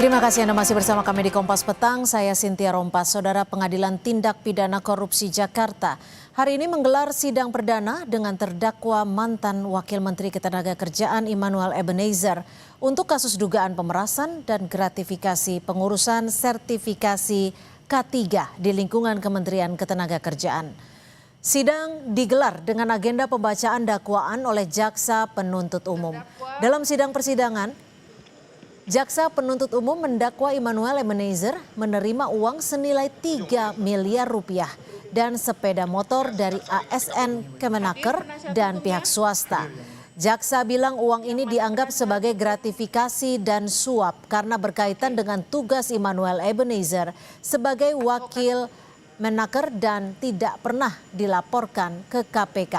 Terima kasih Anda masih bersama kami di Kompas Petang. Saya Cynthia Rompas. Saudara, Pengadilan Tindak Pidana Korupsi Jakarta hari ini menggelar sidang perdana dengan terdakwa mantan Wakil Menteri Ketenagakerjaan Immanuel Ebenezer untuk kasus dugaan pemerasan dan gratifikasi pengurusan sertifikasi K3 di lingkungan Kementerian Ketenagakerjaan. Sidang digelar dengan agenda pembacaan dakwaan oleh jaksa penuntut umum. Dalam sidang persidangan, jaksa penuntut umum mendakwa Immanuel Ebenezer menerima uang senilai 3 miliar rupiah dan sepeda motor dari ASN Kemenaker dan pihak swasta. Jaksa bilang uang ini dianggap sebagai gratifikasi dan suap karena berkaitan dengan tugas Immanuel Ebenezer sebagai wakil Menaker dan tidak pernah dilaporkan ke KPK.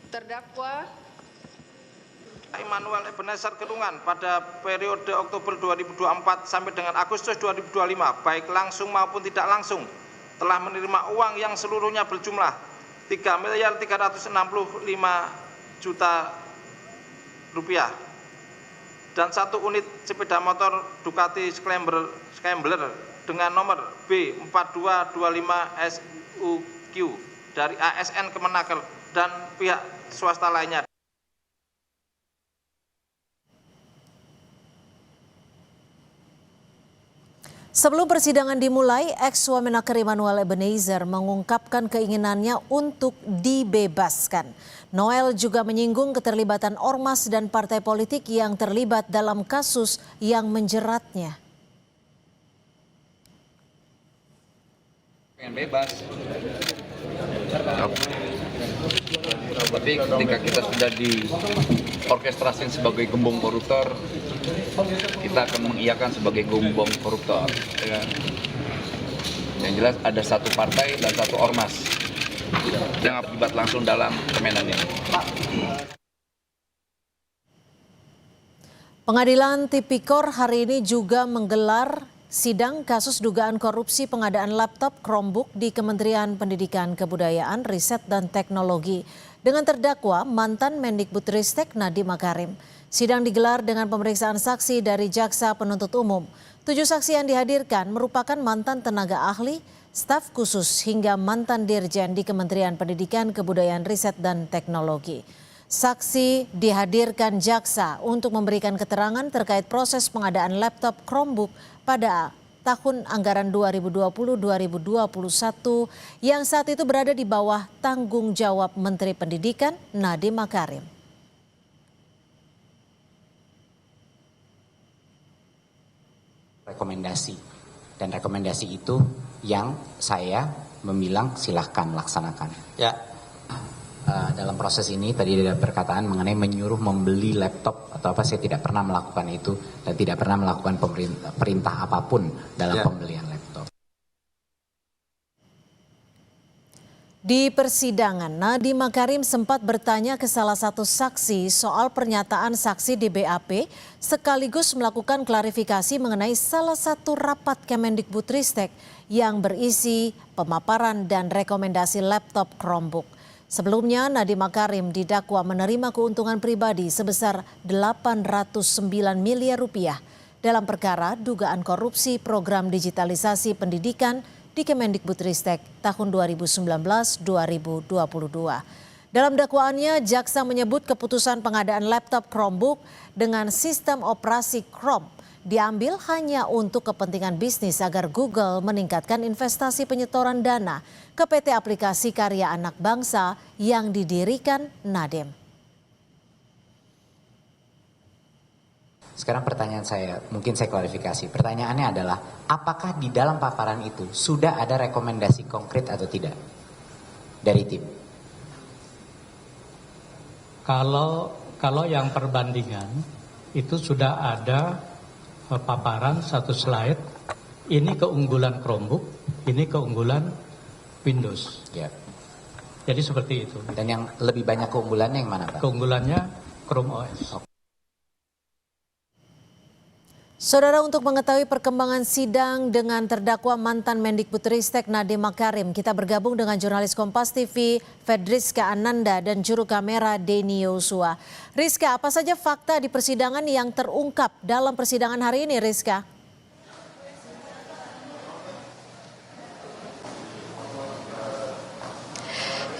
Terdakwa Immanuel Ebenezer Kedungan pada periode Oktober 2024 sampai dengan Agustus 2025 baik langsung maupun tidak langsung telah menerima uang yang seluruhnya berjumlah 3.365.000.000 rupiah dan 1 unit sepeda motor Ducati Scrambler dengan nomor B4225SUQ dari ASN Kemenaker dan pihak swasta lainnya. Sebelum persidangan dimulai, ex-Wamenaker Immanuel Ebenezer mengungkapkan keinginannya untuk dibebaskan. Noel juga menyinggung keterlibatan ormas dan partai politik yang terlibat dalam kasus yang menjeratnya. Pengen bebas. Tapi ketika kita sudah diorkestrasi sebagai gembong koruptor, kita akan mengiyakan sebagai gembong koruptor. Yang jelas ada satu partai dan satu ormas yang terlibat langsung dalam permainan ini. Pengadilan Tipikor hari ini juga menggelar sidang kasus dugaan korupsi pengadaan laptop Chromebook di Kementerian Pendidikan Kebudayaan, Riset dan Teknologi dengan terdakwa mantan Mendikbudristek Nadiem Makarim. Sidang digelar dengan pemeriksaan saksi dari jaksa penuntut umum. 7 saksi yang dihadirkan merupakan mantan tenaga ahli, staf khusus hingga mantan dirjen di Kementerian Pendidikan Kebudayaan, Riset dan Teknologi. Saksi dihadirkan jaksa untuk memberikan keterangan terkait proses pengadaan laptop Chromebook pada tahun anggaran 2020-2021 yang saat itu berada di bawah tanggung jawab Menteri Pendidikan Nadiem Makarim. Rekomendasi, dan rekomendasi itu yang saya membilang silahkan laksanakan. Ya. Dalam proses ini tadi ada perkataan mengenai menyuruh membeli laptop atau apa, saya tidak pernah melakukan itu dan tidak pernah melakukan perintah apapun dalam pembelian laptop. Di persidangan, Nadiem Makarim sempat bertanya ke salah satu saksi soal pernyataan saksi di BAP sekaligus melakukan klarifikasi mengenai salah satu rapat Kemendikbudristek yang berisi pemaparan dan rekomendasi laptop Chromebook. Sebelumnya, Nadiem Makarim didakwa menerima keuntungan pribadi sebesar 809 miliar rupiah dalam perkara dugaan korupsi program digitalisasi pendidikan di Kemendikbudristek tahun 2019-2022. Dalam dakwaannya, jaksa menyebut keputusan pengadaan laptop Chromebook dengan sistem operasi Chrome diambil hanya untuk kepentingan bisnis agar Google meningkatkan investasi penyetoran dana ke PT Aplikasi Karya Anak Bangsa yang didirikan Nadiem. Sekarang pertanyaan saya, mungkin saya klarifikasi. Pertanyaannya adalah, apakah di dalam paparan itu sudah ada rekomendasi konkret atau tidak dari tim? Kalau yang perbandingan itu sudah ada paparan satu slide, ini keunggulan Chromebook, ini keunggulan Windows. Ya. Jadi seperti itu. Dan yang lebih banyak keunggulannya yang mana, Pak? Keunggulannya Chrome OS. Saudara, untuk mengetahui perkembangan sidang dengan terdakwa mantan Mendikbudristek Nadiem Makarim, kita bergabung dengan jurnalis Kompas TV Fedriska Ananda dan juru kamera Denny Yosua. Rizka, apa saja fakta di persidangan yang terungkap dalam persidangan hari ini, Rizka?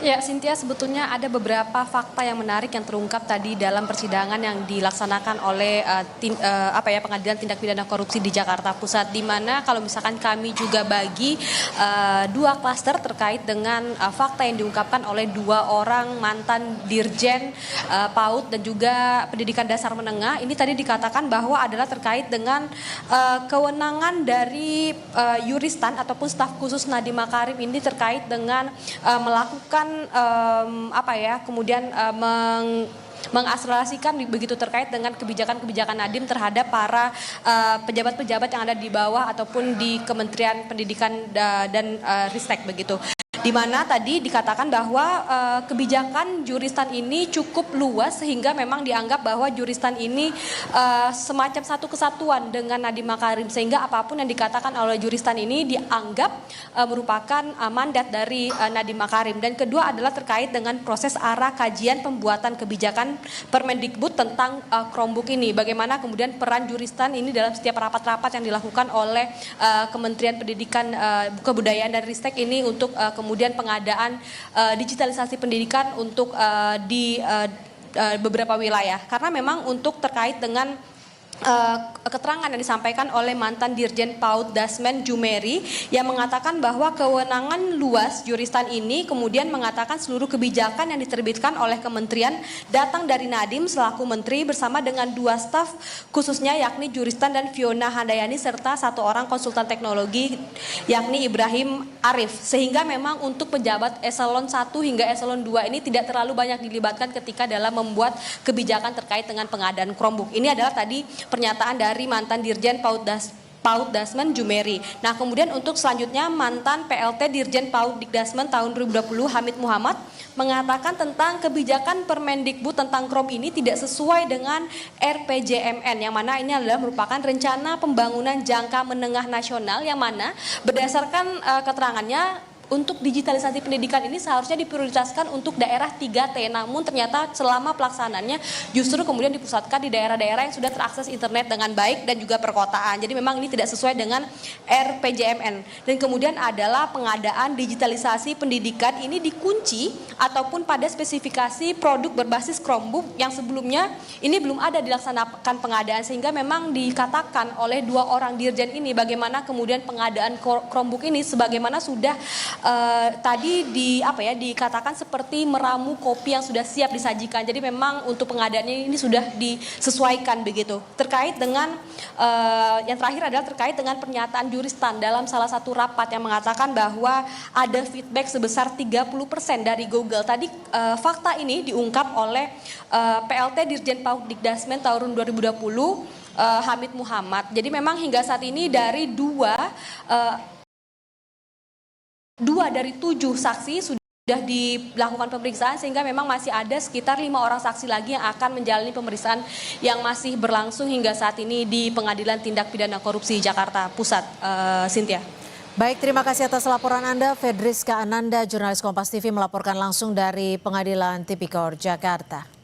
Ya, Cynthia, sebetulnya ada beberapa fakta yang menarik yang terungkap tadi dalam persidangan yang dilaksanakan oleh Pengadilan Tindak Pidana Korupsi di Jakarta Pusat, di mana kalau misalkan kami juga bagi dua klaster terkait dengan fakta yang diungkapkan oleh dua orang mantan Dirjen PAUD dan juga Pendidikan Dasar Menengah. Ini tadi dikatakan bahwa adalah terkait dengan kewenangan dari Yuristan ataupun staf khusus Nadiem Makarim ini terkait dengan melakukan mengakselerasikan begitu terkait dengan kebijakan-kebijakan Nadiem terhadap para pejabat-pejabat yang ada di bawah ataupun di Kementerian Pendidikan dan Ristek begitu. Di mana tadi dikatakan bahwa kebijakan Juristan ini cukup luas sehingga memang dianggap bahwa Juristan ini semacam satu kesatuan dengan Nadiem Makarim, sehingga apapun yang dikatakan oleh Juristan ini dianggap merupakan mandat dari Nadiem Makarim. Dan kedua adalah terkait dengan proses arah kajian pembuatan kebijakan Permendikbud tentang Chromebook ini. Bagaimana kemudian peran Juristan ini dalam setiap rapat-rapat yang dilakukan oleh Kementerian Pendidikan, Kebudayaan dan Ristek ini untuk kemudian pengadaan digitalisasi pendidikan untuk di beberapa wilayah. Karena memang untuk terkait dengan keterangan yang disampaikan oleh mantan Dirjen PAUD Dasmen Jumeri yang mengatakan bahwa kewenangan luas Juristan ini kemudian mengatakan seluruh kebijakan yang diterbitkan oleh kementerian datang dari Nadiem selaku menteri bersama dengan dua staf khususnya yakni Juristan dan Fiona Handayani serta satu orang konsultan teknologi yakni Ibrahim Arif, sehingga memang untuk pejabat eselon 1 hingga eselon 2 ini tidak terlalu banyak dilibatkan ketika dalam membuat kebijakan terkait dengan pengadaan Chromebook. Ini adalah tadi pernyataan dari mantan Dirjen PAUD Dasmen Jumeri. Nah, kemudian untuk selanjutnya mantan PLT Dirjen PAUD Dikdasmen tahun 2020 Hamid Muhammad mengatakan tentang kebijakan Permendikbud tentang Krom ini tidak sesuai dengan RPJMN, yang mana ini adalah merupakan rencana pembangunan jangka menengah nasional, yang mana berdasarkan keterangannya untuk digitalisasi pendidikan ini seharusnya diprioritaskan untuk daerah 3T, namun ternyata selama pelaksanaannya justru kemudian dipusatkan di daerah-daerah yang sudah terakses internet dengan baik dan juga perkotaan. Jadi memang ini tidak sesuai dengan RPJMN. Dan kemudian adalah pengadaan digitalisasi pendidikan ini dikunci ataupun pada spesifikasi produk berbasis Chromebook yang sebelumnya ini belum ada dilaksanakan pengadaan, sehingga memang dikatakan oleh dua orang dirjen ini bagaimana kemudian pengadaan Chromebook ini sebagaimana sudah tadi dikatakan seperti meramu kopi yang sudah siap disajikan. Jadi memang untuk pengadaannya ini sudah disesuaikan begitu. Terkait dengan yang terakhir adalah terkait dengan pernyataan Juristan dalam salah satu rapat yang mengatakan bahwa ada feedback sebesar 30% dari Google. Tadi fakta ini diungkap oleh PLT Dirjen PAUD Dikdasmen tahun 2020 Hamid Muhammad. Jadi memang hingga saat ini dari dua dari 7 saksi sudah dilakukan pemeriksaan, sehingga memang masih ada sekitar 5 orang saksi lagi yang akan menjalani pemeriksaan yang masih berlangsung hingga saat ini di Pengadilan Tindak Pidana Korupsi Jakarta Pusat. Cynthia. Baik, terima kasih atas laporan Anda. Fedriska Ananda, jurnalis Kompas TV melaporkan langsung dari Pengadilan Tipikor Jakarta.